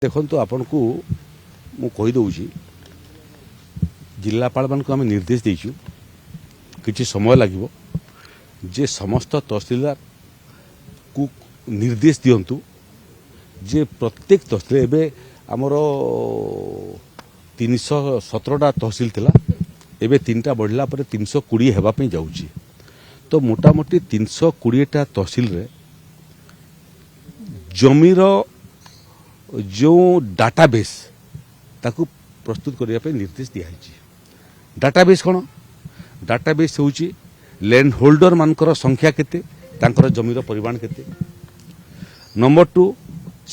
देखो आपण को मु कहीदे जिलापाल मान आम निर्देश देचु कि समय लगे जे समस्त तहसीलदार को निर्देश दिंतु जे प्रत्येक तहसील एवं आमर 317टा तहसील थिला एवं 3टा बढ़ला 320 होगापी जाऊँगी तो मोटामोटी 320टा तहसील रे जमीर जो डाटाबेस ताकू प्रस्तुत करने निर्देश दिखाई। डाटाबेस कौन डाटाबेस होची लैंड होल्डर मानकर संख्या केते तांकर जमीर परिमाण केते। नंबर 2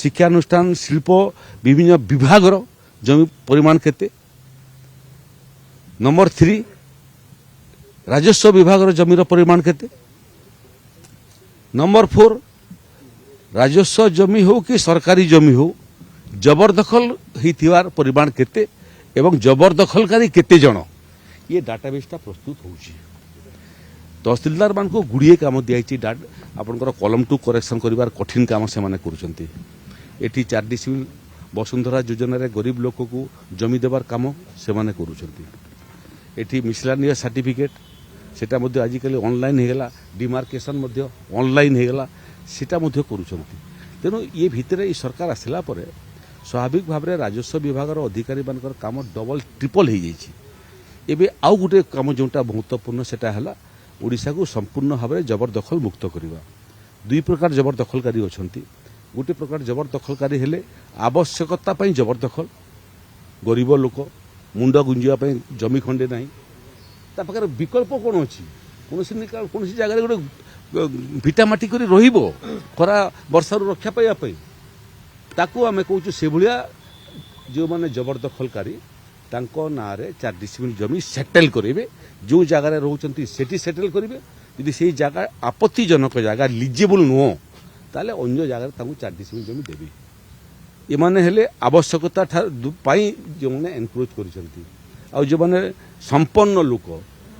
शिक्षानुष्ठान शिल्प विभिन्न विभागर जमी परिमाण केते। नंबर 3 राजस्व विभागर जमीर परिमाण केते। नंबर 4 राजस्व जमी हो कि सरकारी जमी हो जबरदखल होइथिवार परिमाण केते एवं जबरदखलकारी केते जण ये डाटाबेसटा प्रस्तुत होउची। तहसीलदार मान को गुड़िए काम दिखाई आपंकर कलम टू करेक्शन करिवार कठिन काम से माने करूचंती। एठी 4 डिसिमिल वसुंधरा योजना रे गरीब लोक को जमी देवार काम से माने करूचंती। एठी मिसलानियस सर्टिफिकेट सेटा मध्ये आजिकली ऑनलाइन हेगला डिमार्केशन मध्ये ऑनलाइन हेगला सेटा मध्ये करूचंती। तेणु ये भितर ये सरकार आसला परे स्वाभाविक भाव में राजस्व विभाग अधिकारी मानकर काम डबल ट्रिपल हो जाइए। एबे आउ गोटे काम जोटा महत्वपूर्ण सेटा है ओडिशा को संपूर्ण भाव में जबरदखल मुक्त करवा। दुई प्रकार जबरदखलकारी अछंती। गोटे प्रकार जबरदखलकारी हेले आवश्यकता पई जबरदखल गरीब लोक मुंड गुंजिया जमी खंडे ना ता पाखर विकल्प कौन अच्छी कौन जगह गोटे भिटामाटी कर खरा वर्षा रक्षा पाइबा ताकू आमे कहूँ से भाया जो माने जबरदखलकारी तांको ना रे 4 डिसिमिल जमी सेटल करेंगे जो जगार रोचंती सेठी सेटल करेंगे यदि से जगह आपत्तिजनक जगह लिजेबल नुह ताले अन्य जगह तांको 4 डिसिमिल जमी देबे। एमाने हेले आवश्यकता पाई जो माने एनक्रोच करिसंती आ जो माने संपन्न लोक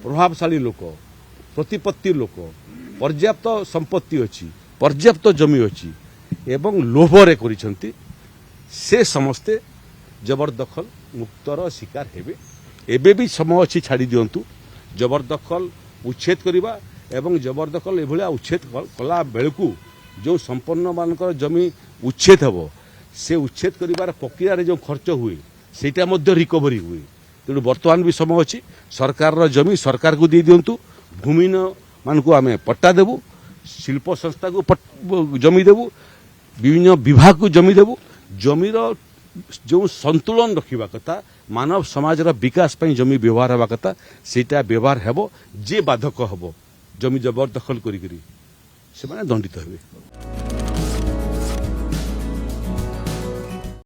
प्रभावशाली लोक प्रतिपत्ति लोक पर्याप्त संपत्ति अच्छी पर्याप्त जमी अच्छी एवं लोभरे करिसंती से समस्ते जबरदखल मुक्तर शिकार हेबे। एबे भी समय अच्छी छाड़ी दिंतु जबरदखल उच्छेद करवा एवं जबरदखल एभलिया उच्छेद कला बेलू जो संपन्न मानकर जमी उच्छेद हम से उच्छेद करिवार प्रक्रिया रे जो खर्च हुए सेटा मध्य रिकवरी हुए। तेणु बर्तमान भी समय अच्छी सरकार जमी सरकार को दे दिंतु भूमिहीन मान को आम पट्टा देवु शिल्प संस्था को जमी देवु विभिन्न विभाग को जमी देवु जमीर जो संतुलन रखा कथा मानव समाज विकास पई जमी व्यवहार हवा कथा सेटा व्यवहार हेबो जे बाधक हेबो जमी जबरदखल करी से माने दंडित हेबे।